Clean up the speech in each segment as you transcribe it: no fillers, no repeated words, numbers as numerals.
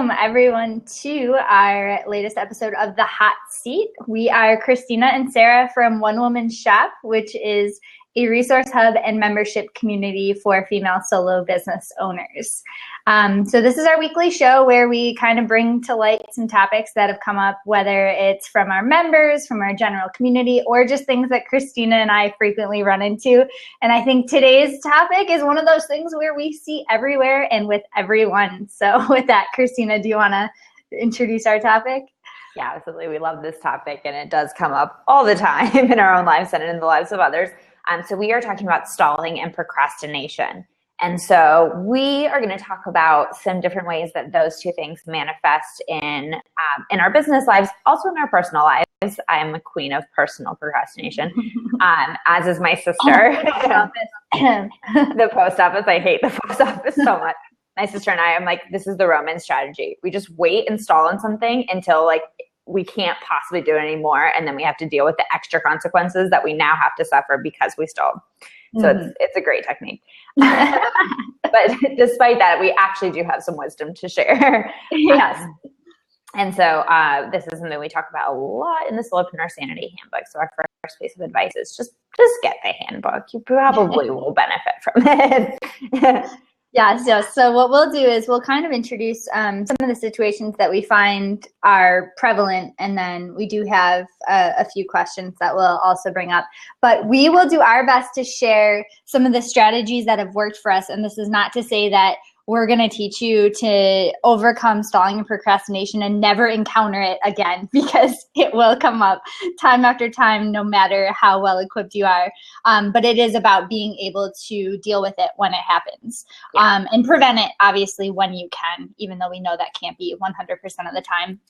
welcome everyone to our latest episode of The Hot Seat. We are Christina and Sarah from One Woman Shop, which is a resource hub and membership community for female solo business owners. So this is our weekly show where we kind of bring to light some topics that have come up, whether it's from our members, from our general community, or just things that Christina and I frequently run into. And I think today's topic is one of those things where we see everywhere and with everyone. So with that, Christina, do you want to introduce our topic? Yeah, absolutely. We love this topic, and it does come up all the time in our own lives and in the lives of others. So we are talking about stalling and procrastination. And so we are going to talk about some different ways that those two things manifest in our business lives, also in our personal lives. I am a queen of personal procrastination, as is my sister. The post office. I hate the post office so much. My sister and I, I'm like, this is the Roman strategy. We just wait and stall on something until we can't possibly do it anymore. And then we have to deal with the extra consequences that we now have to suffer because we stalled. So it's a great technique. But despite that, we actually do have some wisdom to share. Yes. And so this is something we talk about a lot in the Solopreneur Sanity Handbook. So our first piece of advice is just get the handbook. You probably will benefit from it. Yeah, so what we'll do is we'll kind of introduce some of the situations that we find are prevalent, and then we do have a few questions that we'll also bring up. But we will do our best to share some of the strategies that have worked for us, and this is not to say that we're going to teach you to overcome stalling and procrastination and never encounter it again, because it will come up time after time, no matter how well equipped you are. But it is about being able to deal with it when it happens, and prevent it, obviously, when you can, even though we know that can't be 100% of the time.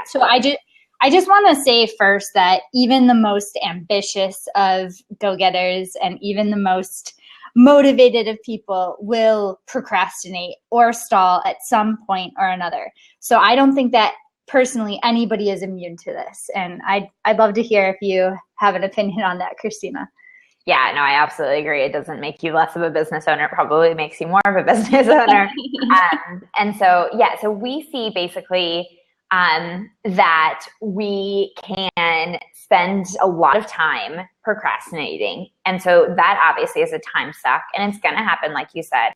So I just want to say first that even the most ambitious of go-getters and even the most motivated of people will procrastinate or stall at some point or another. So I don't think that personally anybody is immune to this. And I'd love to hear if you have an opinion on that, Christina. Yeah, no, I absolutely agree. It doesn't make you less of a business owner. It probably makes you more of a business owner. And so we see basically that we can spend a lot of time procrastinating. And so that obviously is a time suck, and it's going to happen, like you said.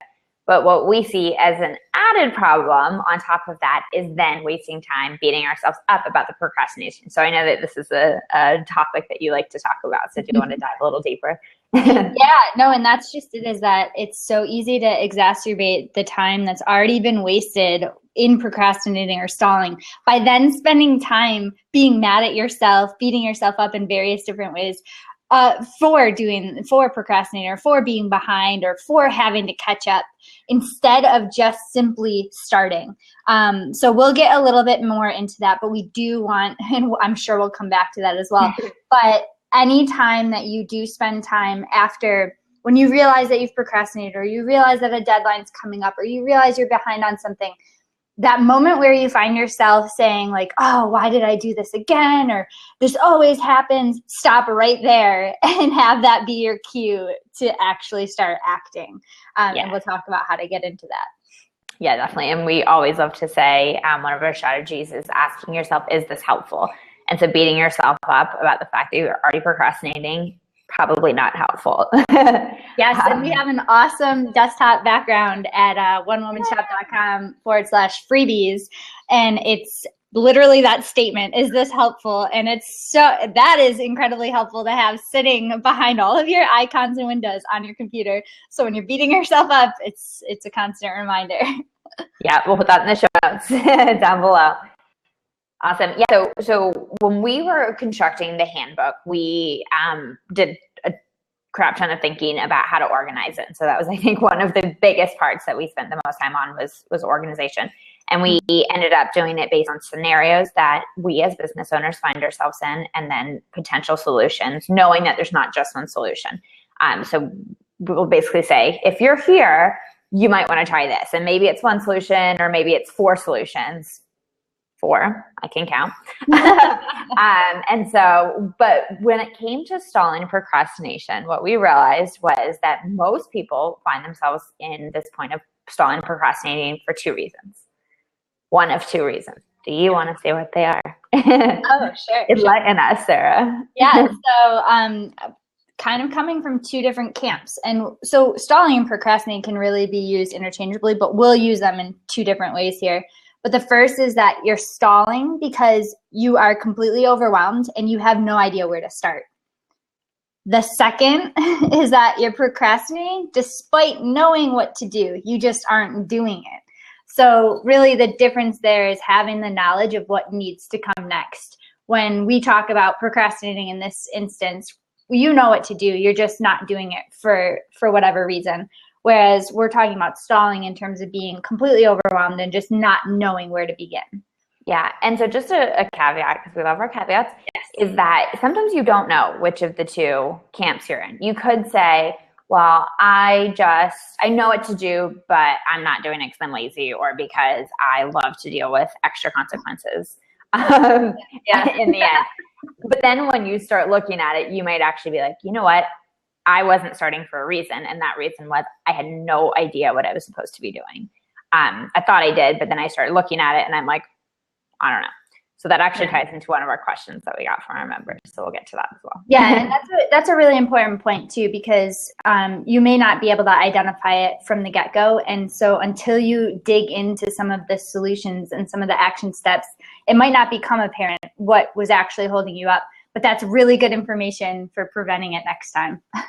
But what we see as an added problem on top of that is then wasting time beating ourselves up about the procrastination. So I know that this is a topic that you like to talk about. So do you want to dive a little deeper? And that's just it, is that it's so easy to exacerbate the time that's already been wasted in procrastinating or stalling by then spending time being mad at yourself, beating yourself up in various different ways for procrastinating or for being behind or for having to catch up, instead of just simply starting. So we'll get a little bit more into that, but we do want, and I'm sure we'll come back to that as well, but any time that you do spend time after, when you realize that you've procrastinated, or you realize that a deadline's coming up, or you realize you're behind on something, that moment where you find yourself saying oh, why did I do this again? Or this always happens, stop right there and have that be your cue to actually start acting. And we'll talk about how to get into that. Yeah, definitely. And we always love to say one of our strategies is asking yourself, is this helpful? And so beating yourself up about the fact that you're already procrastinating, probably not helpful. Yes, and we have an awesome desktop background at onewomanshop.com/freebies. And it's literally that statement, is this helpful? And that is incredibly helpful to have sitting behind all of your icons and windows on your computer. So when you're beating yourself up, it's a constant reminder. Yeah, we'll put that in the show notes down below. Awesome. Yeah. So when we were constructing the handbook, we did a crap ton of thinking about how to organize it. And so that was, I think, one of the biggest parts that we spent the most time on was organization. And we ended up doing it based on scenarios that we as business owners find ourselves in, and then potential solutions, knowing that there's not just one solution. So we'll basically say, if you're here, you might want to try this. And maybe it's one solution, or maybe it's 4 solutions. 4, I can count. And so, but when it came to stalling and procrastination, what we realized was that most people find themselves in this point of stalling and procrastinating for 2 reasons. one of two reasons. Do you want to say what they are? Oh, sure. Enlighten us, Sarah. Yeah. So, kind of coming from two different camps. And so stalling and procrastinating can really be used interchangeably, but we'll use them in two different ways here. But the first is that you're stalling because you are completely overwhelmed and you have no idea where to start. The second is that you're procrastinating despite knowing what to do. You just aren't doing it. So really the difference there is having the knowledge of what needs to come next. When we talk about procrastinating in this instance, you know what to do. You're just not doing it for whatever reason. Whereas we're talking about stalling in terms of being completely overwhelmed and just not knowing where to begin. Yeah. And so just a caveat, because we love our caveats, is that sometimes you don't know which of the two camps you're in. You could say, well, I know what to do, but I'm not doing it because I'm lazy or because I love to deal with extra consequences in the end. But then when you start looking at it, you might actually be like, you know what? I wasn't starting for a reason. And that reason was I had no idea what I was supposed to be doing. I thought I did, but then I started looking at it and I'm like, I don't know. So that actually ties into one of our questions that we got from our members. So we'll get to that as well. Yeah, and that's a really important point too, because you may not be able to identify it from the get-go. And so until you dig into some of the solutions and some of the action steps, it might not become apparent what was actually holding you up. But that's really good information for preventing it next time. Yes.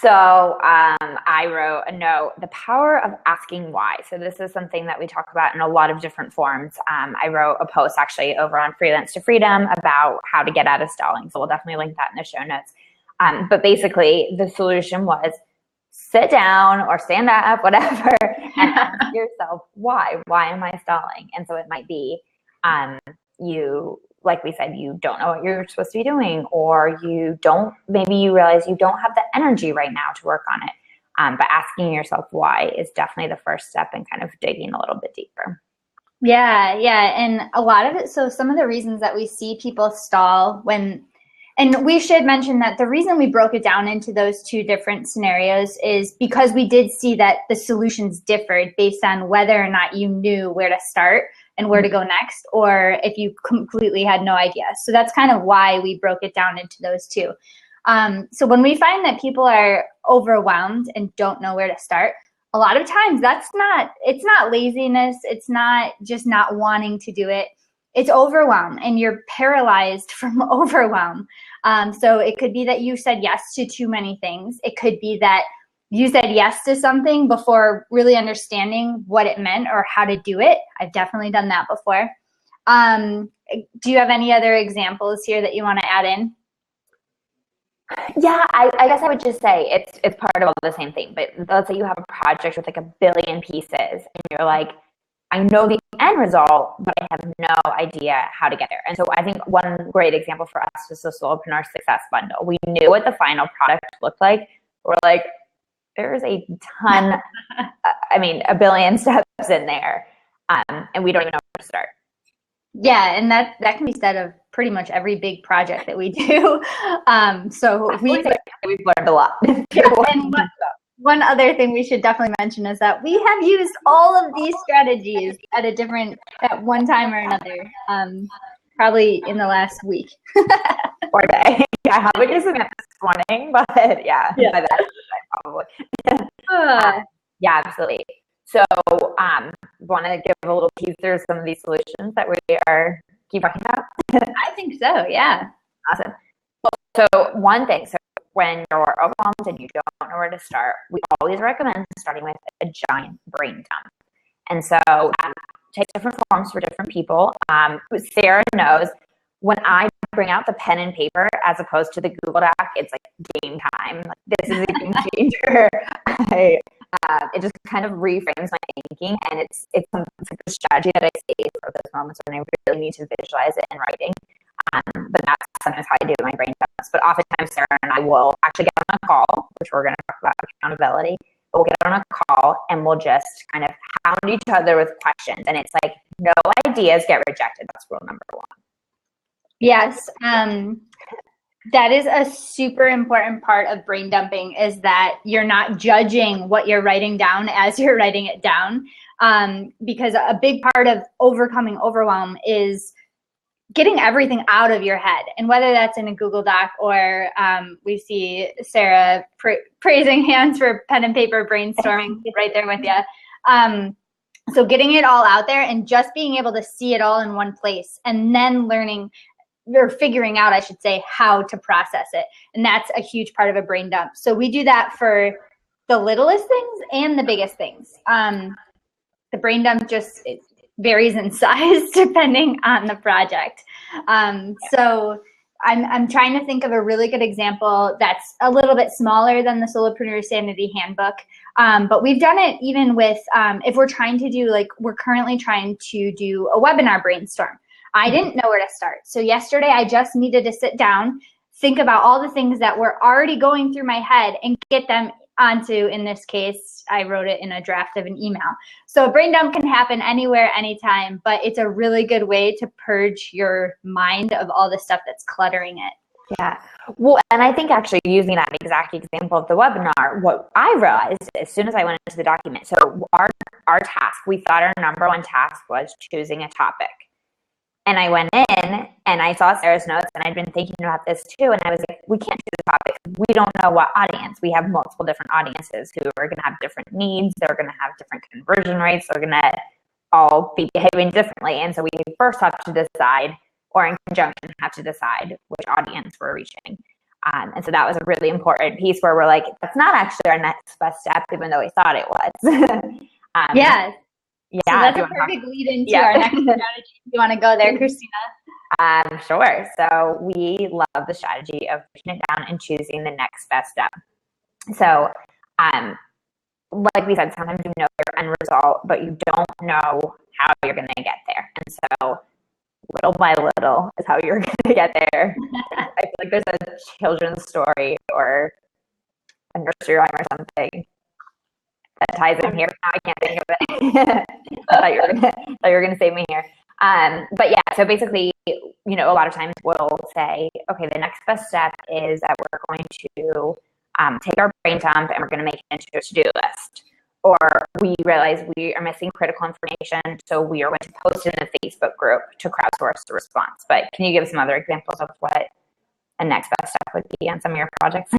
So I wrote a note, the power of asking why. So this is something that we talk about in a lot of different forms. I wrote a post actually over on Freelance to Freedom about how to get out of stalling. So we'll definitely link that in the show notes. But basically the solution was sit down or stand up, whatever, and ask yourself, why? Why am I stalling? And so it might be like we said, you don't know what you're supposed to be doing, or maybe you realize you don't have the energy right now to work on it. But asking yourself why is definitely the first step in kind of digging a little bit deeper. Yeah. And a lot of it, so some of the reasons that we see people stall and we should mention that the reason we broke it down into those two different scenarios is because we did see that the solutions differed based on whether or not you knew where to start and where to go next, or if you completely had no idea. So that's kind of why we broke it down into those two. So when we find that people are overwhelmed and don't know where to start, a lot of times it's not laziness. It's not just not wanting to do it. It's overwhelm, and you're paralyzed from overwhelm. So it could be that you said yes to too many things. It could be that you said yes to something before really understanding what it meant or how to do it. I've definitely done that before. Do you have any other examples here that you want to add in? Yeah, I guess I would just say it's part of all the same thing. But let's say you have a project with like 1 billion pieces and you're like, I know the end result, but I have no idea how to get there. And so I think one great example for us was the Solopreneur Success Bundle. We knew what the final product looked like. We're like, there's a ton, 1 billion steps in there, and we don't even know where to start. Yeah, and that can be said of pretty much every big project that we do. So we've learned a lot. And one other thing we should definitely mention is that we have used all of these strategies at one time or another, probably in the last week. Or day. I haven't used them this morning, but yeah. By that time probably. Yeah, absolutely. So want to give a little teaser of some of these solutions that we keep talking about? I think so, yeah. Awesome. Well, so one thing, when you're overwhelmed and you don't know where to start, we always recommend starting with a giant brain dump. And so takes different forms for different people. Sarah knows when I bring out the pen and paper as opposed to the Google Doc, it's like game time. Like, this is a game changer. It just kind of reframes my thinking, and it's a strategy that I save for those moments when I really need to visualize it in writing. But that's sometimes how I do my brain dumps. But oftentimes Sarah and I will actually get on a call, which we're going to talk about accountability. But we'll get on a call and we'll just kind of hound each other with questions. And it's like, no ideas get rejected. That's rule number one. Yes. That is a super important part of brain dumping, is that you're not judging what you're writing down as you're writing it down. because a big part of overcoming overwhelm is getting everything out of your head. And whether that's in a Google Doc or we see Sara praising hands for pen and paper brainstorming right there with you. So getting it all out there and just being able to see it all in one place, and then learning or figuring out, I should say, how to process it. And that's a huge part of a brain dump. So we do that for the littlest things and the biggest things. The brain dump just varies in size depending on the project. So I'm trying to think of a really good example that's a little bit smaller than the Solopreneur Sanity Handbook. But we've done it even with, if we're trying to do, like, we're currently trying to do a webinar brainstorm. I didn't know where to start. So yesterday I just needed to sit down, think about all the things that were already going through my head and get them onto, in this case, I wrote it in a draft of an email. So a brain dump can happen anywhere, anytime, but it's a really good way to purge your mind of all the stuff that's cluttering it. Yeah. Well, and I think actually using that exact example of the webinar, what I realized as soon as I went into the document, so our task, we thought our number one task was choosing a topic. And I went in and I saw Sara's notes, and I'd been thinking about this too. And I was like, we can't choose a topic. We don't know what audience. We have multiple different audiences who are going to have different needs. They're going to have different conversion rates. They're going to all be behaving differently. And so we first have to decide, or in conjunction have to decide, which audience we're reaching. And so that was a really important piece where we're like, that's not actually our next best step, even though we thought it was. Yeah. Yeah, so that's a perfect lead into our next strategy. You want to go there, Christina? Sure. So we love the strategy of pushing it down and choosing the next best step. So, like we said, sometimes you know your end result, but you don't know how you're going to get there. And so little by little is how you're going to get there. I feel like there's a children's story or a nursery rhyme or something that ties in here. Now I can't think of it. I thought you were gonna save me here. But yeah, so basically, you know, a lot of times we'll say, okay, the next best step is that we're going to take our brain dump and we're going to make it into a to-do list. Or we realize we are missing critical information, so we are going to post it in a Facebook group to crowdsource the response. But can you give some other examples of what a next best step would be on some of your projects?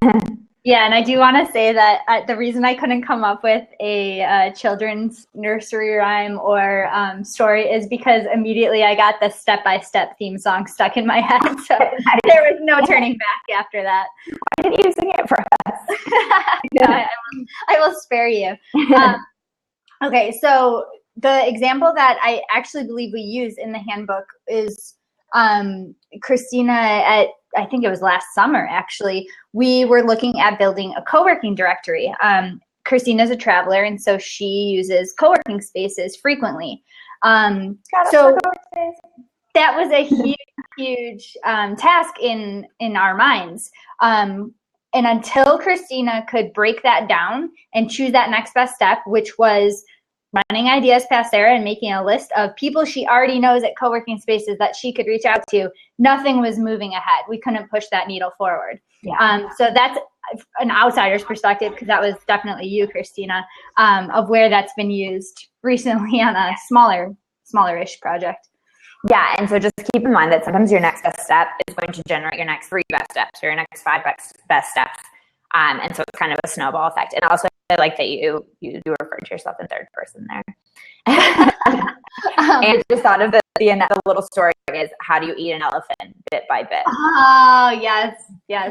Yeah, and I do want to say that the reason I couldn't come up with a children's nursery rhyme or story is because immediately I got the step-by-step theme song stuck in my head. So there was no turning back after that. Why didn't you sing it for us? Yeah, I will spare you. Okay, so the example that I actually believe we use in the handbook is Christina I think it was last summer, actually, we were looking at building a co-working directory. Christina's a traveler, and so she uses co-working spaces frequently. So that was a huge task in our minds. And until Christina could break that down and choose that next best step, which was running ideas past Sara and making a list of people she already knows at co-working spaces that she could reach out to, nothing was moving ahead. We couldn't push that needle forward. Yeah. So that's an outsider's perspective, because that was definitely you, Christina, of where that's been used recently on a smaller-ish project. Yeah, and so just keep in mind that sometimes your next best step is going to generate your next 3 best steps or your next 5 best steps. And so it's kind of a snowball effect. And also, I like that you do refer to yourself in third person there. And just thought of the little story is, how do you eat an elephant bit by bit? Oh, yes. I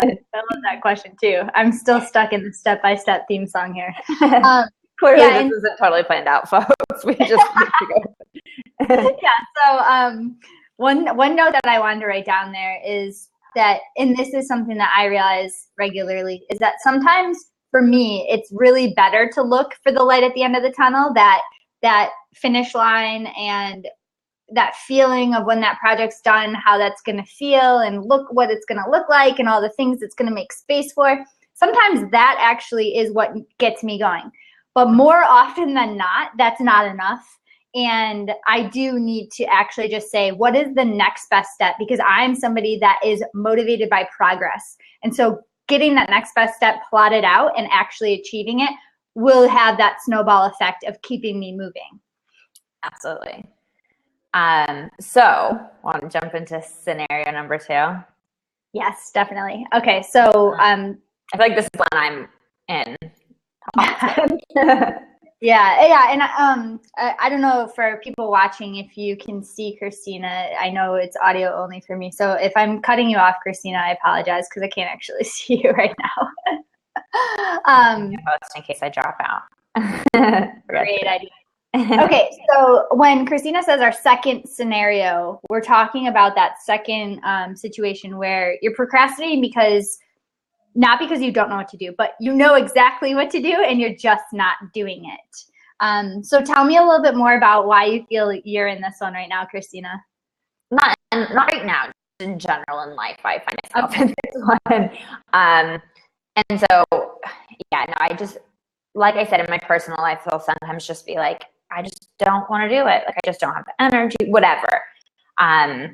love that question too. I'm still stuck in the step-by-step theme song here. Clearly, this isn't totally planned out, folks. We just need to go. Yeah. So one note that I wanted to write down there is that, and this is something that I realize regularly, is that sometimes for me, it's really better to look for the light at the end of the tunnel, that finish line and that feeling of when that project's done, how that's going to feel and look, what it's going to look like, and all the things it's going to make space for. Sometimes that actually is what gets me going. But more often than not, that's not enough. And I do need to actually just say, what is the next best step? Because I'm somebody that is motivated by progress. And so getting that next best step plotted out and actually achieving it will have that snowball effect of keeping me moving. Absolutely. So want to jump into scenario number 2? Yes, definitely. Okay. So, I feel like this is when I'm in. yeah. And I don't know for people watching, if you can see Cristina. I know it's audio only for me. So if I'm cutting you off, Cristina, I apologize because I can't actually see you right now. Post in case I drop out. Great idea. Okay, so when Cristina says our second scenario, we're talking about that second situation where you're procrastinating not because you don't know what to do, but you know exactly what to do and you're just not doing it. So tell me a little bit more about why you feel you're in this one right now, Cristina. Not right now, just in general in life, I find myself in this one. And so, yeah, no, I just, like I said, in my personal life, I'll sometimes just be like, I just don't want to do it. Like, I just don't have the energy, whatever.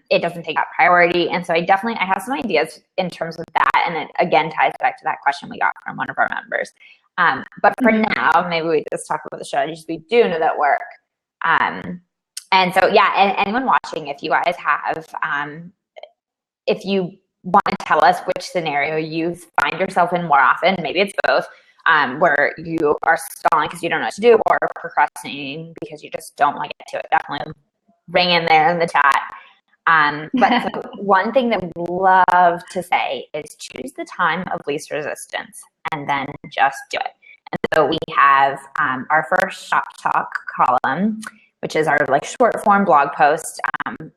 It doesn't take that priority. And so I have some ideas in terms of that. And it again ties back to that question we got from one of our members. But for now, maybe we just talk about the strategies we do know that work. And so, yeah, and anyone watching, if you guys have, if you want to tell us which scenario you find yourself in more often, maybe it's both, where you are stalling because you don't know what to do, or procrastinating because you just don't want to get to it, definitely ring in there in the chat. But so one thing that we love to say is choose the time of least resistance and then just do it. And so we have our first shop talk column, which is our like short form blog post,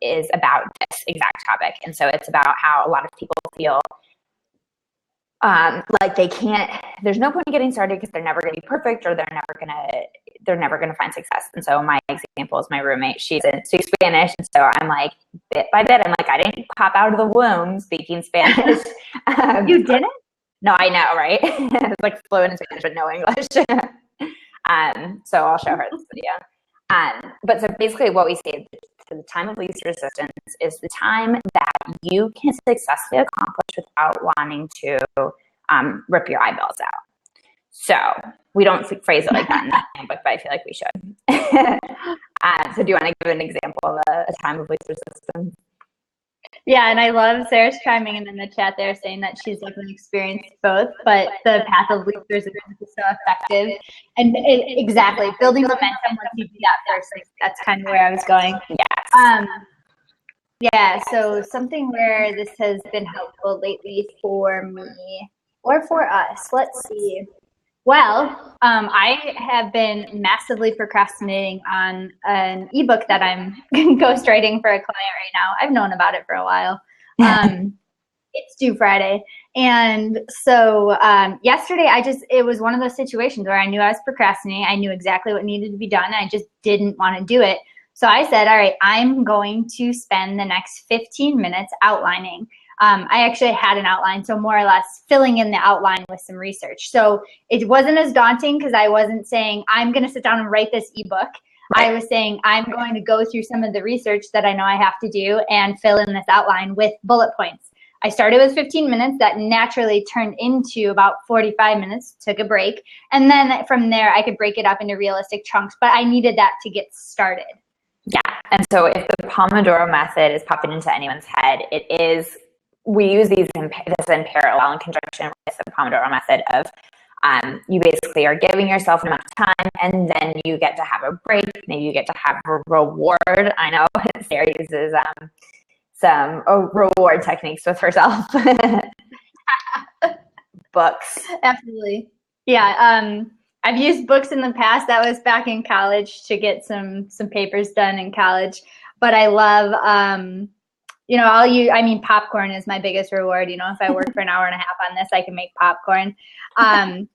is about this exact topic. And so it's about how a lot of people feel like they can't, there's no point in getting started because they're never going to be perfect, or they're never going to find success. And so my example is my roommate. She speaks Spanish. And so I'm like, bit by bit, I'm like, I didn't pop out of the womb speaking Spanish. You didn't? No, I know, right? I was like fluent in Spanish, but no English. So I'll show her this video. But so basically what we say, the time of least resistance is the time that you can successfully accomplish without wanting to rip your eyeballs out. So we don't phrase it like that in the handbook, but I feel like we should. So do you want to give an example of a time of least resistance? Yeah, and I love Sarah's chiming in the chat there saying that she's definitely experienced both, but the path of least resistance is so effective. And exactly, building momentum once you do that first, like, that's kind of where I was going. Yes. Yeah, so something where this has been helpful lately for me or for us, let's see. Well, I have been massively procrastinating on an ebook that I'm ghostwriting for a client right now. I've known about it for a while. It's due Friday. And so yesterday, it was one of those situations where I knew I was procrastinating. I knew exactly what needed to be done. I just didn't want to do it. So I said, all right, I'm going to spend the next 15 minutes outlining. I actually had an outline, so more or less filling in the outline with some research. So it wasn't as daunting because I wasn't saying, I'm going to sit down and write this ebook. Right. I was saying, I'm going to go through some of the research that I know I have to do and fill in this outline with bullet points. I started with 15 minutes. That naturally turned into about 45 minutes, took a break. And then from there, I could break it up into realistic chunks, but I needed that to get started. Yeah, and so if the Pomodoro method is popping into anyone's head, we use this in parallel in conjunction with the Pomodoro method of you basically are giving yourself an amount of time, and then you get to have a break. Maybe you get to have a reward. I know Sarah uses some reward techniques with herself. Books. Absolutely. Yeah. I've used books in the past. That was back in college to get some papers done in college. But I love, popcorn is my biggest reward. You know, if I work for an hour and a half on this, I can make popcorn.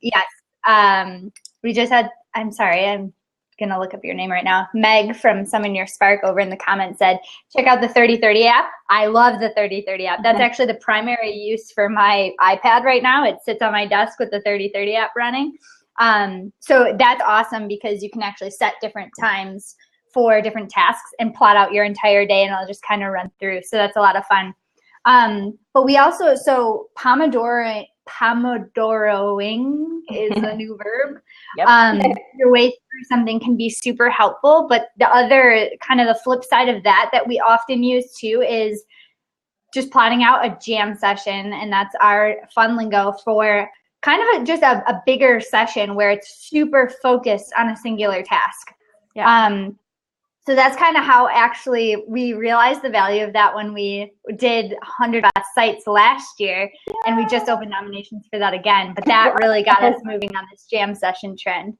Yes. We just had, I'm sorry, I'm going to look up your name right now. Meg from Summon Your Spark over in the comments said, check out the 30/30 app. I love the 30/30 app. That's actually the primary use for my iPad right now. It sits on my desk with the 30/30 app running. So that's awesome because you can actually set different times for different tasks and plot out your entire day, and it'll just kind of run through. So that's a lot of fun. But we also, so Pomodoro Pomodoroing is a new verb. Yep. Your way through something can be super helpful, but the other kind of the flip side of that we often use too is just plotting out a jam session, and that's our fun lingo for kind of just a bigger session where it's super focused on a singular task. Yeah. So that's kind of how actually we realized the value of that when we did 100 sites last year, and we just opened nominations for that again. But that really got us moving on this jam session trend.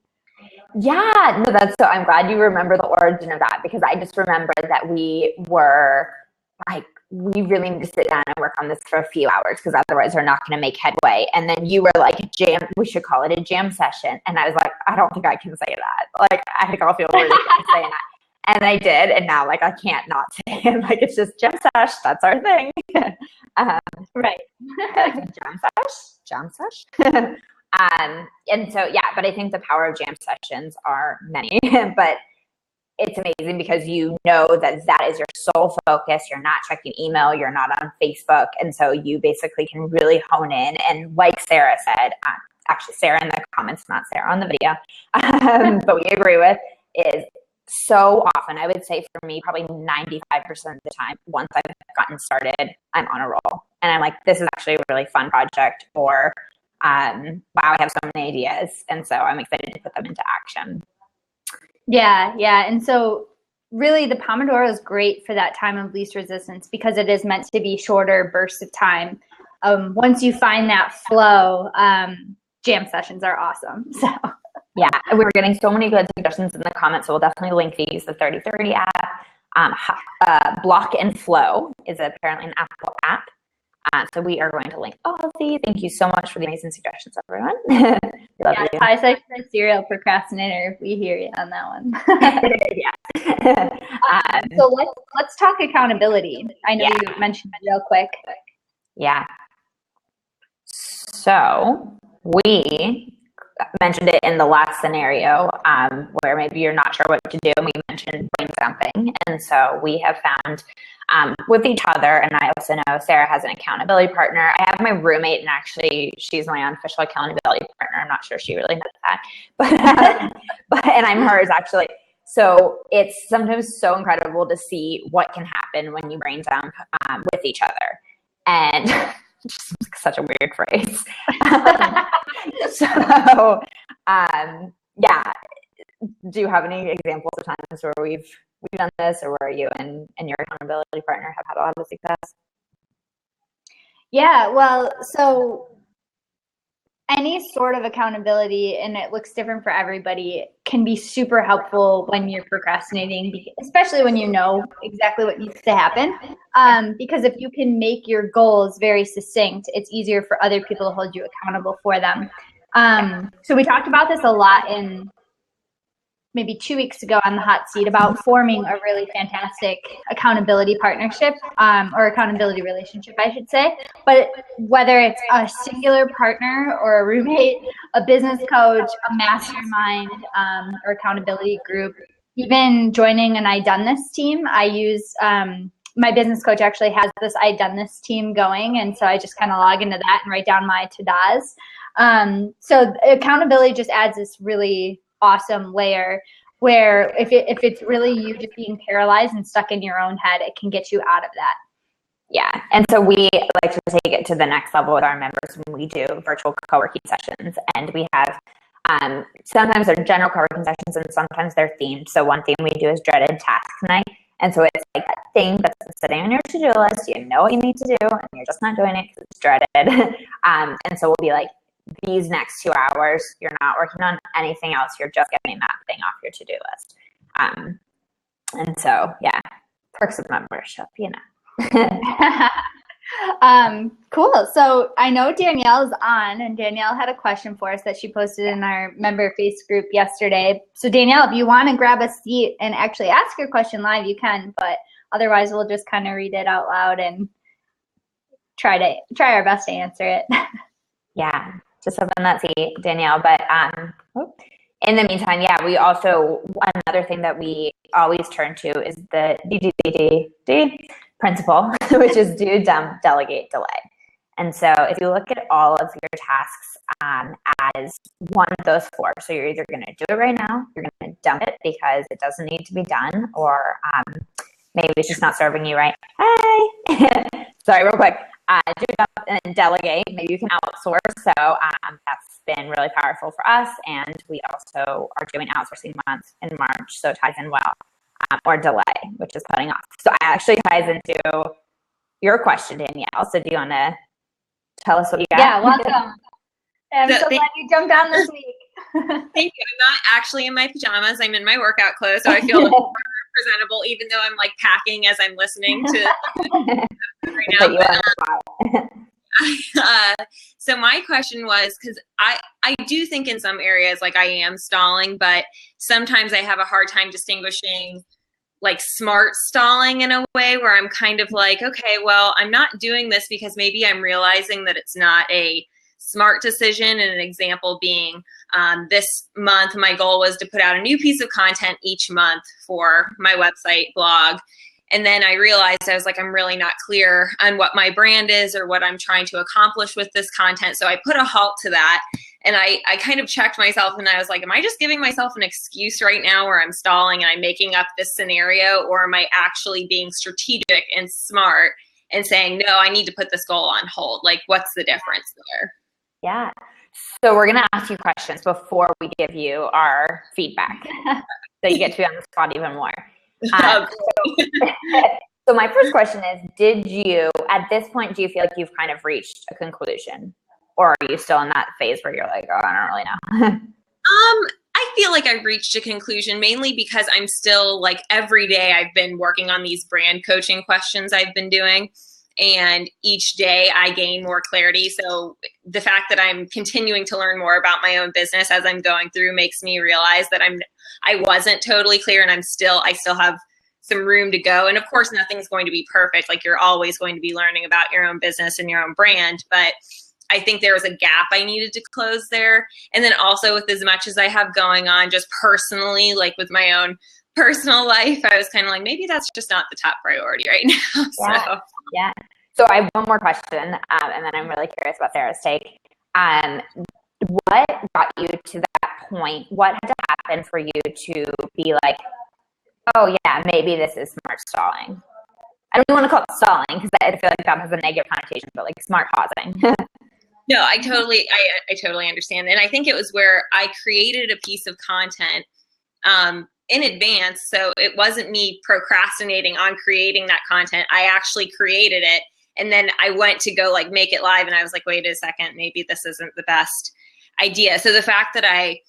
Yeah, no, I'm glad you remember the origin of that, because I just remember that we were like, we really need to sit down and work on this for a few hours because otherwise we're not going to make headway. And then you were like, we should call it a jam session. And I was like, I don't think I can say that. Like, I think I'll feel really good saying that. And I did. And now, like, I can't not say it. Like, it's just jam sesh. That's our thing. Right. Jam sesh. And so, yeah, but I think the power of jam sessions are many, but it's amazing because you know that is your sole focus. You're not checking email. You're not on Facebook. And so you basically can really hone in. And like Sara said, actually Sara in the comments, not Sara on the video, but we agree with, is so often, I would say for me, probably 95% of the time, once I've gotten started, I'm on a roll. And I'm like, this is actually a really fun project, or wow, I have so many ideas. And so I'm excited to put them into action. Yeah. And so really the Pomodoro is great for that time of least resistance because it is meant to be shorter bursts of time. Once you find that flow, jam sessions are awesome. So yeah, we were getting so many good suggestions in the comments, so we'll definitely link these. The 30/30 app, Block and Flow is apparently an Apple app. So we are going to link all of these. Thank you so much for the amazing suggestions, everyone. Love you. I say serial procrastinator if we hear you on that one. Yeah. So let's talk accountability. I know you mentioned it real quick. Yeah. So we mentioned it in the last scenario, where maybe you're not sure what to do, and we mentioned brain dumping. And so we have found with each other, and I also know Sara has an accountability partner. I have my roommate, and actually she's my unofficial accountability partner. I'm not sure she really knows that, but and I'm hers actually. So it's sometimes so incredible to see what can happen when you brain dump with each other. And just such a weird phrase. So, yeah. Do you have any examples of times where we've done this, or where you and your accountability partner have had a lot of success? Yeah, well, so any sort of accountability, and it looks different for everybody, can be super helpful when you're procrastinating, especially when you know exactly what needs to happen. Because if you can make your goals very succinct, it's easier for other people to hold you accountable for them. So we talked about this a lot in maybe 2 weeks ago on the hot seat about forming a really fantastic accountability partnership, or accountability relationship, I should say. But whether it's a singular partner or a roommate, a business coach, a mastermind, or accountability group, even joining an I Done This team, I use, my business coach actually has this I Done This team going. And so I just kind of log into that and write down my to-dos. So accountability just adds this really awesome layer where if it's really you just being paralyzed and stuck in your own head, it can get you out of that. Yeah. And so we like to take it to the next level with our members when we do virtual co-working sessions. And we have sometimes they're general co-working sessions and sometimes they're themed. So one theme we do is dreaded task night. And so it's like that thing that's sitting on your to-do list. You know what you need to do and you're just not doing it because it's dreaded. And so we'll be like, these next 2 hours, you're not working on anything else. You're just getting that thing off your to-do list. And so, yeah, perks of membership, you know. Cool. So I know Danielle's on, and Danielle had a question for us that she posted in our member face group yesterday. So Danielle, if you want to grab a seat and actually ask your question live, you can, but otherwise we'll just kind of read it out loud and try our best to answer it. Yeah. Just up on that seat, Danielle. But in the meantime, yeah, we also, another thing that we always turn to is the DDD principle, which is do, dump, delegate, delay. And so if you look at all of your tasks as one of those four, so you're either going to do it right now, you're going to dump it because it doesn't need to be done, or maybe it's just not serving you right. Hey, sorry, real quick. Do dump and delegate. Maybe you can outsource. So that's been really powerful for us. And we also are doing outsourcing month in March, so it ties in well. Or delay, which is putting off. So it actually ties into your question, Danielle. So do you want to tell us what you got? Yeah, welcome. I'm so glad you jumped on this week. Thank you. I'm not actually in my pajamas. I'm in my workout clothes, so I feel a little more presentable, even though I'm like packing as I'm listening to right now. So my question was, because I do think in some areas like I am stalling, but sometimes I have a hard time distinguishing like smart stalling in a way where I'm kind of like, okay, well, I'm not doing this because maybe I'm realizing that it's not a smart decision. And an example being this month, my goal was to put out a new piece of content each month for my website blog. And then I realized I was like, I'm really not clear on what my brand is or what I'm trying to accomplish with this content. So I put a halt to that. And I kind of checked myself and I was like, am I just giving myself an excuse right now where I'm stalling and I'm making up this scenario? Or am I actually being strategic and smart and saying, no, I need to put this goal on hold? Like, what's the difference there? Yeah. So we're going to ask you questions before we give you our feedback. So you get to be on the spot even more. So my first question is, did you, at this point, do you feel like you've kind of reached a conclusion? Or are you still in that phase where you're like, oh, I don't really know? I feel like I've reached a conclusion mainly because I'm still like every day I've been working on these brand coaching questions I've been doing. And each day I gain more clarity. So the fact that I'm continuing to learn more about my own business as I'm going through makes me realize that I wasn't totally clear and I still have some room to go. And of course, nothing's going to be perfect. Like you're always going to be learning about your own business and your own brand. But I think there was a gap I needed to close there. And then also with as much as I have going on just personally, like with my own personal life, I was kind of like, maybe that's just not the top priority right now. Yeah. So I have one more question, and then I'm really curious about Sarah's take. What got you to that point? What had to happen for you to be like, oh yeah, maybe this is smart stalling? I don't even want to call it stalling because I feel like that has a negative connotation, but like smart pausing. No, I totally understand. And I think it was where I created a piece of content in advance. So it wasn't me procrastinating on creating that content. I actually created it. And then I went to go like make it live. And I was like, wait a second, maybe this isn't the best idea. So the fact that I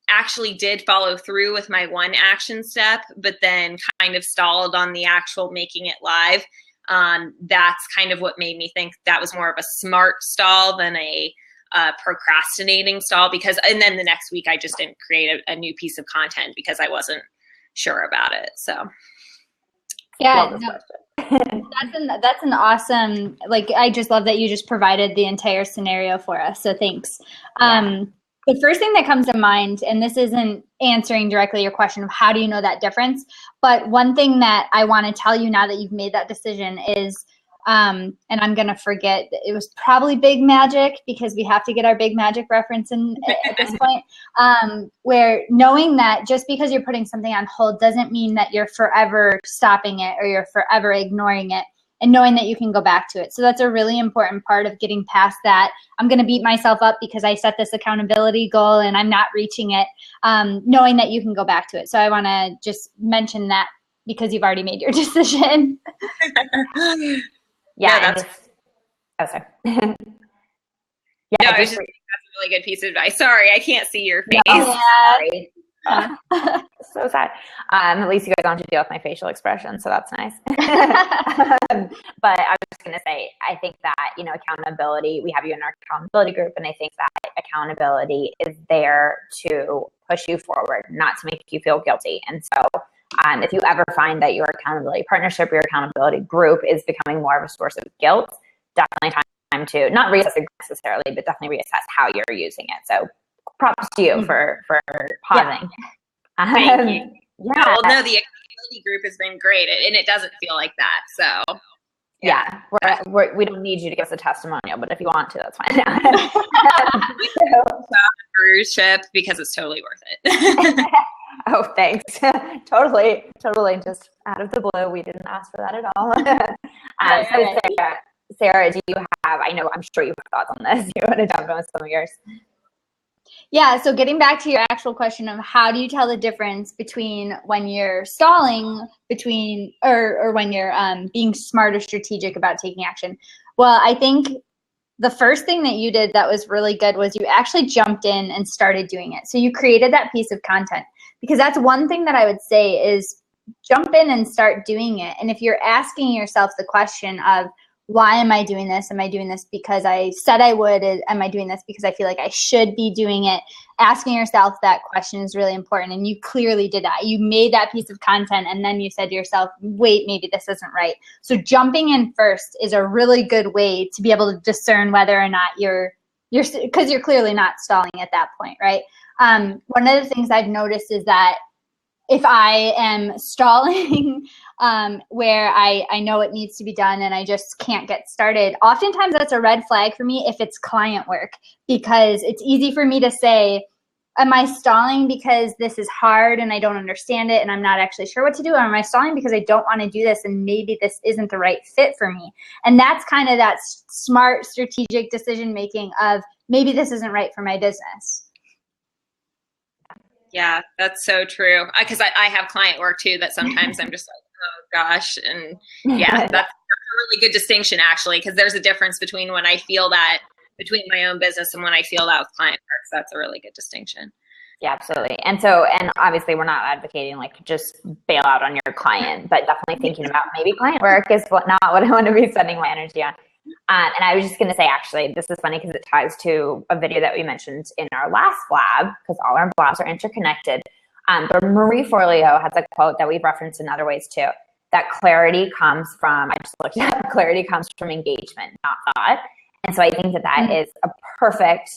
actually did follow through with my one action step, but then kind of stalled on the actual making it live. That's kind of what made me think that was more of a smart stall than a procrastinating stall and then the next week I just didn't create a new piece of content because I wasn't sure about it. So yeah, that's an awesome, like, I just love that you just provided the entire scenario for us. So thanks. The first thing that comes to mind, and this isn't answering directly your question of how do you know that difference, but one thing that I want to tell you now that you've made that decision is, and I'm going to forget, it was probably Big Magic because we have to get our Big Magic reference in at this point, where knowing that just because you're putting something on hold doesn't mean that you're forever stopping it or you're forever ignoring it, and knowing that you can go back to it. So that's a really important part of getting past that. I'm going to beat myself up because I set this accountability goal and I'm not reaching it, knowing that you can go back to it. So I want to just mention that because you've already made your decision. That's sorry. I was just thinking that's a really good piece of advice. Sorry, I can't see your face. Sorry. So sad. At least you guys don't have to deal with my facial expression, so that's nice. But I was just going to say, I think that, accountability, we have you in our accountability group, and I think that accountability is there to push you forward, not to make you feel guilty. And so if you ever find that your accountability partnership, your accountability group is becoming more of a source of guilt, definitely time to not reassess it necessarily, but definitely reassess how you're using it. So props to you for pausing. Thank you. Well, no, the accountability group has been great, and it doesn't feel like that. So Yeah, we don't need you to give us a testimonial, but if you want to, that's fine. Cruise ship because it's totally worth it. Oh, thanks. Totally. Just out of the blue, we didn't ask for that at all. So Sarah, do you have? I'm sure you have thoughts on this. You want to jump in with some of yours? Yeah, so getting back to your actual question of how do you tell the difference between when you're stalling or when you're being smart or strategic about taking action? Well, I think the first thing that you did that was really good was you actually jumped in and started doing it. So you created that piece of content, because that's one thing that I would say is jump in and start doing it. And if you're asking yourself the question of, why am I doing this? Am I doing this because I said I would? Am I doing this because I feel like I should be doing it? Asking yourself that question is really important. And you clearly did that. You made that piece of content and then you said to yourself, wait, maybe this isn't right. So jumping in first is a really good way to be able to discern whether or not because you're clearly not stalling at that point, right? One of the things I've noticed is that if I am stalling where I know it needs to be done and I just can't get started, oftentimes that's a red flag for me if it's client work, because it's easy for me to say, am I stalling because this is hard and I don't understand it and I'm not actually sure what to do? Or am I stalling because I don't want to do this and maybe this isn't the right fit for me? And that's kind of that smart strategic decision making of maybe this isn't right for my business. Yeah, that's so true. Because I have client work too that sometimes I'm just like, oh gosh. And yeah, that's a really good distinction actually, because there's a difference between when I feel that between my own business and when I feel that with client work. So that's a really good distinction. Yeah, absolutely. And obviously we're not advocating like just bail out on your client, but definitely thinking about maybe client work is not what I want to be spending my energy on. And I was just going to say, actually, this is funny because it ties to a video that we mentioned in our last blab, because all our blabs are interconnected. But Marie Forleo has a quote that we've referenced in other ways too, that clarity comes from engagement, not thought. And so I think that is a perfect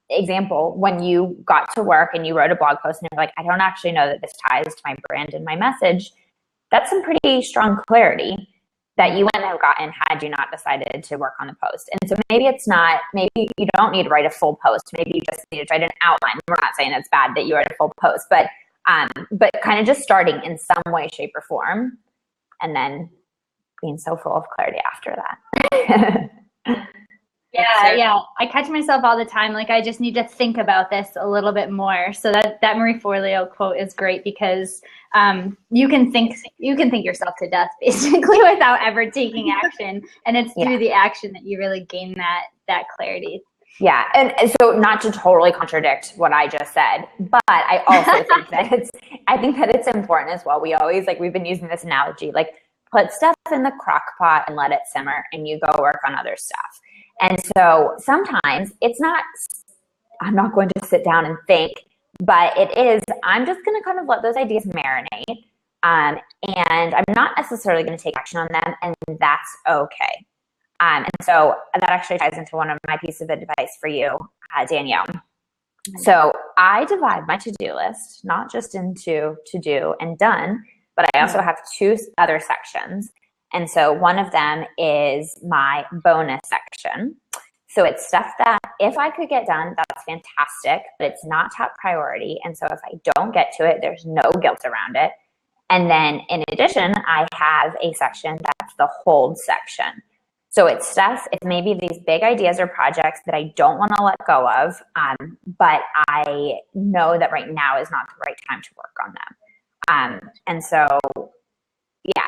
example when you got to work and you wrote a blog post and you're like, I don't actually know that this ties to my brand and my message. That's some pretty strong clarity that you wouldn't have gotten had you not decided to work on the post. And so maybe you don't need to write a full post. Maybe you just need to write an outline. We're not saying it's bad that you write a full post, but kind of just starting in some way, shape, or form, and then being so full of clarity after that. Yeah. I catch myself all the time. Like, I just need to think about this a little bit more. So that Marie Forleo quote is great because you can think yourself to death basically without ever taking action. And it's through the action that you really gain that clarity. Yeah. And so not to totally contradict what I just said, but I also think that it's important as well. We always, we've been using this analogy, put stuff in the crock pot and let it simmer and you go work on other stuff. And so sometimes I'm not going to sit down and think, but I'm just going to kind of let those ideas marinate. And I'm not necessarily going to take action on them, and that's okay. And so that actually ties into one of my pieces of advice for you, Danielle. So I divide my to-do list, not just into to-do and done, but I also have two other sections. And so one of them is my bonus section. So it's stuff that if I could get done, that's fantastic, but it's not top priority. And so if I don't get to it, there's no guilt around it. And then in addition, I have a section that's the hold section. So it's maybe these big ideas or projects that I don't want to let go of, but I know that right now is not the right time to work on them. And so,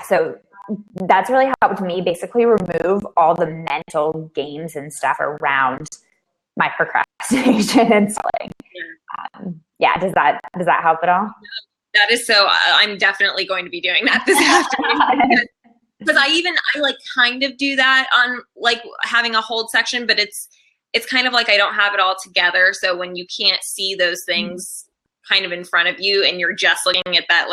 so that's really helped me basically remove all the mental games and stuff around my procrastination and stalling. Does that help at all? That is so. I'm definitely going to be doing that this afternoon. Because I kind of do that on having a hold section, but it's kind of like I don't have it all together. So when you can't see those things kind of in front of you and you're just looking at that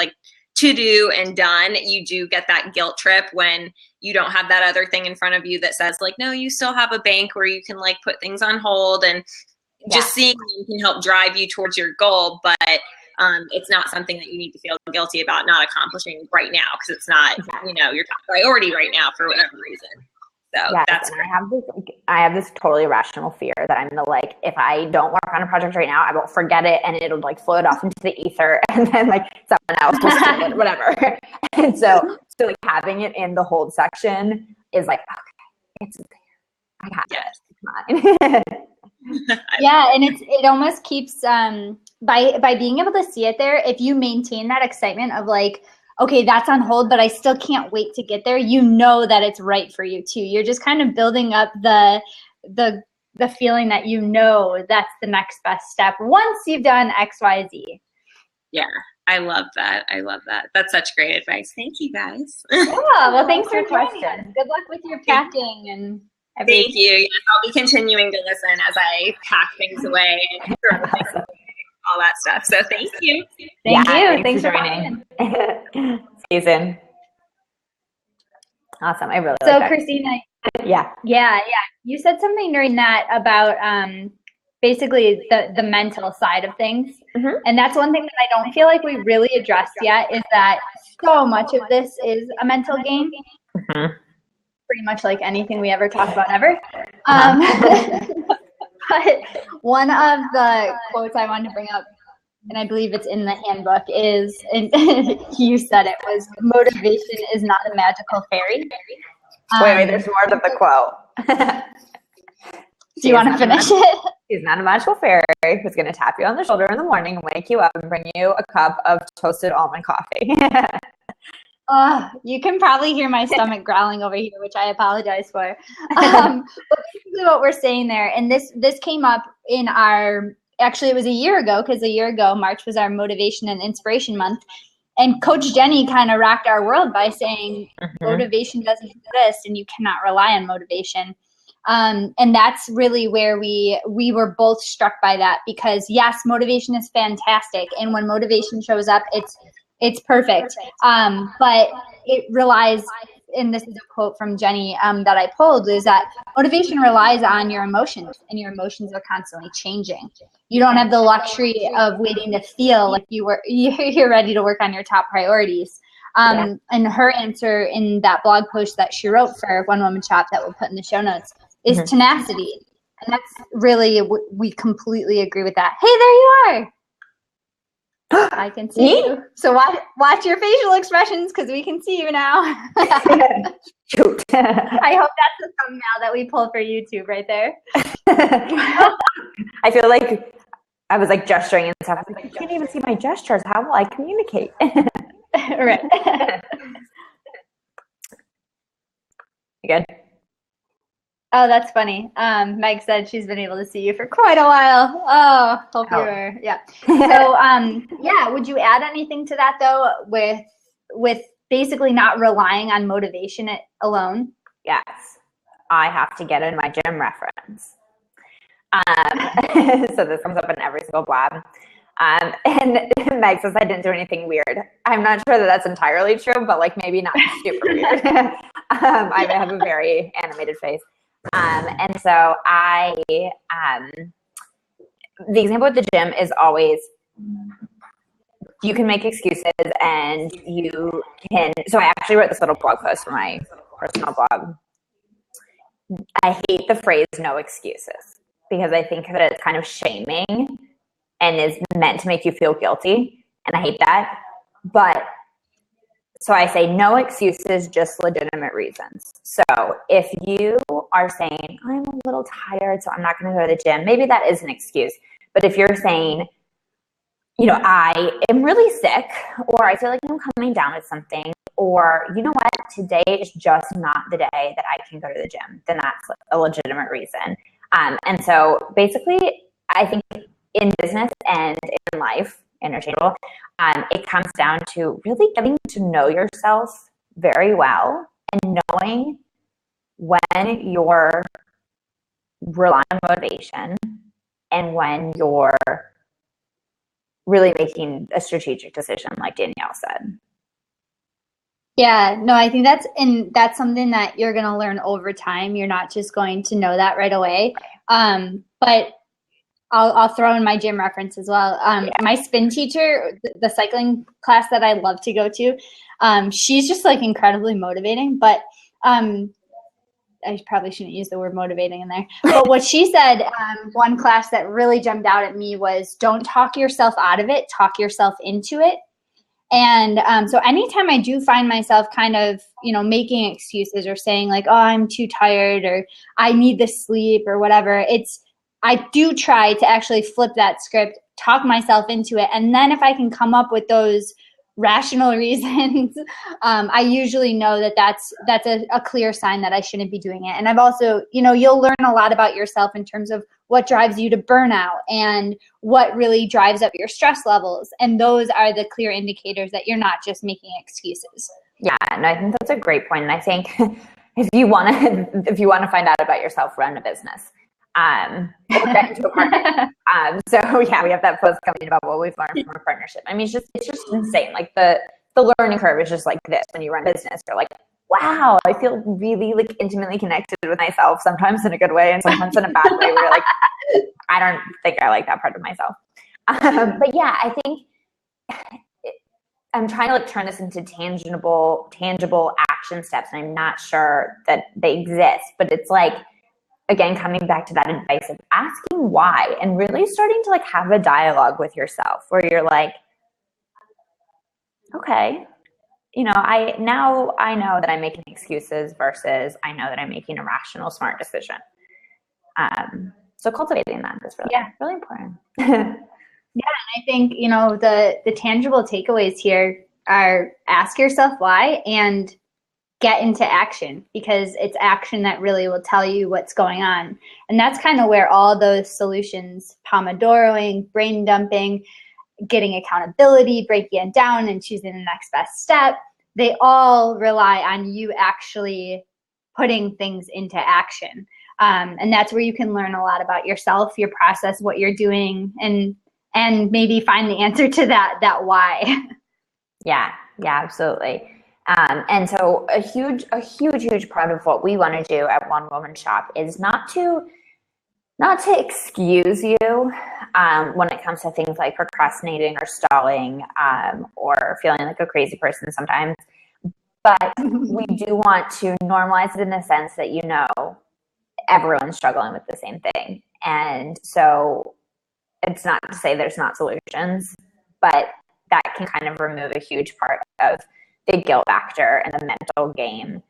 to do and done, you do get that guilt trip when you don't have that other thing in front of you that says no, you still have a bank where you can put things on hold, and just seeing them can help drive you towards your goal. But it's not something that you need to feel guilty about not accomplishing right now, because it's not, your top priority right now for whatever reason. So that's great. I have this totally irrational fear that I'm gonna, like, if I don't work on a project right now, I will forget it and it'll like float off into the ether, and then like someone else will steal it, whatever. And so like having it in the hold section is like, okay, it's there. I got it. Come on. Yeah, and it almost keeps by being able to see it there. If you maintain that excitement of like, okay, that's on hold, but I still can't wait to get there, you know that it's right for you too. You're just kind of building up the feeling that that's the next best step once you've done X, Y, Z. Yeah, I love that. That's such great advice. Thank you, guys. Yeah, well, thanks for joining us. Good luck with your packing and everything. Thank you. Yes, I'll be continuing to listen as I pack things away and throw things away, all that stuff. So thank you. Thank you. Thanks for joining. See you soon. Awesome. I really like that. Christina. Yeah. You said something during that about basically the mental side of things. Mm-hmm. And that's one thing that I don't feel like we really addressed yet, is that so much of this is a mental game. Mm-hmm. Pretty much like anything we ever talk about ever. But one of the quotes I wanted to bring up, and I believe it's in the handbook, is, and you said it, was motivation is not a magical fairy. Wait, there's more to the quote. Do you want to finish it? She's not a magical fairy who's going to tap you on the shoulder in the morning and wake you up and bring you a cup of toasted almond coffee. You can probably hear my stomach growling over here, which I apologize for. But basically what we're saying there, and this came up in actually it was a year ago, because a year ago, March was our motivation and inspiration month. And Coach Jenny kind of rocked our world by saying motivation doesn't exist and you cannot rely on motivation. And that's really where we were both struck by that, because yes, motivation is fantastic. And when motivation shows up, it's perfect. But it relies, and this is a quote from Jenny that I pulled, is that motivation relies on your emotions, and your emotions are constantly changing. You don't have the luxury of waiting to feel like you're ready to work on your top priorities. And her answer in that blog post that she wrote for One Woman Shop that we'll put in the show notes is tenacity. And that's really, we completely agree with that. Hey, there you are. I can see you. So watch your facial expressions, because we can see you now. Shoot. I hope that's the thumbnail that we pull for YouTube right there. I feel like I was like gesturing and stuff. I was like, you can't even see my gestures. How will I communicate? Right. You good? Oh, that's funny. Meg said she's been able to see you for quite a while. Oh, hope you're, yeah. So, would you add anything to that though, with basically not relying on motivation alone? Yes. I have to get in my gym reference. So this comes up in every single blab. And Meg says I didn't do anything weird. I'm not sure that that's entirely true, but like maybe not super weird. I have a very animated face. And so the example with the gym is always, you can make excuses and you can, so I actually wrote this little blog post for my personal blog. I hate the phrase no excuses, because I think that it's kind of shaming and is meant to make you feel guilty. And I hate that. But so I say no excuses, just legitimate reasons. So if you are saying, I'm a little tired, so I'm not going to go to the gym, maybe that is an excuse. But if you're saying, I am really sick, or I feel like I'm coming down with something, or you know what, today is just not the day that I can go to the gym, then that's a legitimate reason. And so basically, I think in business and in life, interchangeable, it comes down to really getting to know yourself very well and knowing when you're relying on motivation and when you're really making a strategic decision, like Danielle said. Yeah, no, I think that's something that you're going to learn over time. You're not just going to know that right away. But I'll throw in my gym reference as well. My spin teacher, the cycling class that I love to go to, she's just like incredibly motivating, but I probably shouldn't use the word motivating in there. But what she said, one class that really jumped out at me was, don't talk yourself out of it, talk yourself into it. And so anytime I do find myself kind of, making excuses or saying like, oh, I'm too tired or I need the sleep or whatever, I do try to actually flip that script, talk myself into it. And then if I can come up with those rational reasons, I usually know that that's a clear sign that I shouldn't be doing it. And I've also, you'll learn a lot about yourself in terms of what drives you to burnout and what really drives up your stress levels. And those are the clear indicators that you're not just making excuses. Yeah, and I think that's a great point. And I think if you want to find out about yourself, run a business. Or get into a partnership. So yeah, we have that post coming about what we've learned from our partnership. I mean, it's just insane. Like the learning curve is just like this. When you run a business, you're like, wow, I feel really like intimately connected with myself, sometimes in a good way and sometimes in a bad way where you're like, I don't think I like that part of myself. But yeah, I think I'm trying to like turn this into tangible action steps, and I'm not sure that they exist, but it's like, again, coming back to that advice of asking why and really starting to like have a dialogue with yourself where you're like, okay, I know that I'm making excuses versus I know that I'm making a rational, smart decision. So cultivating that is really important. Yeah, and I think, the tangible takeaways here are ask yourself why and get into action, because it's action that really will tell you what's going on. And that's kind of where all those solutions, Pomodoroing, brain dumping, getting accountability, breaking it down and choosing the next best step, they all rely on you actually putting things into action. And that's where you can learn a lot about yourself, your process, what you're doing, and maybe find the answer to that why. Yeah, absolutely. And so a huge part of what we want to do at One Woman Shop is not to excuse you when it comes to things like procrastinating or stalling or feeling like a crazy person sometimes. But we do want to normalize it in the sense that, everyone's struggling with the same thing. And so it's not to say there's not solutions, but that can kind of remove a huge part of the guilt factor and the mental game,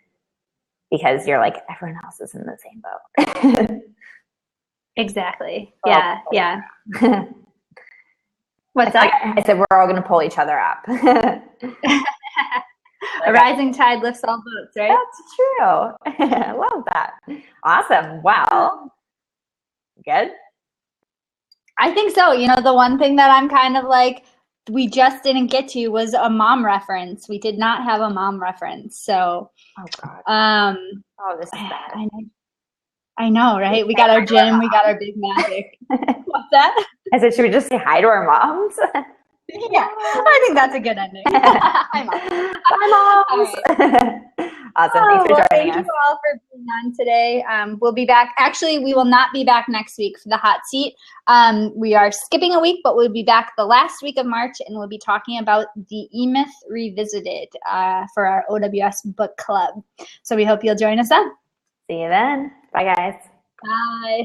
because you're like, everyone else is in the same boat. Exactly. Yeah. What's that? I said we're all going to pull each other up. A rising tide lifts all boats, right? That's true. I love that. Awesome. Well, good. I think so. The one thing that I'm kind of like, we just didn't get to was a mom reference. We did not have a mom reference. So, oh God. This is bad. I know, right? We got our gym, we got our big magic. What's that? I said, should we just say hi to our moms? Yeah, I think that's a good ending. Hi, Mom. Bye, moms. Right. Awesome. Thanks for joining us. Thank you all for being on today. We'll be back. Actually, we will not be back next week for the hot seat. We are skipping a week, but we'll be back the last week of March, and we'll be talking about the E-Myth Revisited for our OWS book club. So we hope you'll join us then. See you then. Bye, guys. Bye.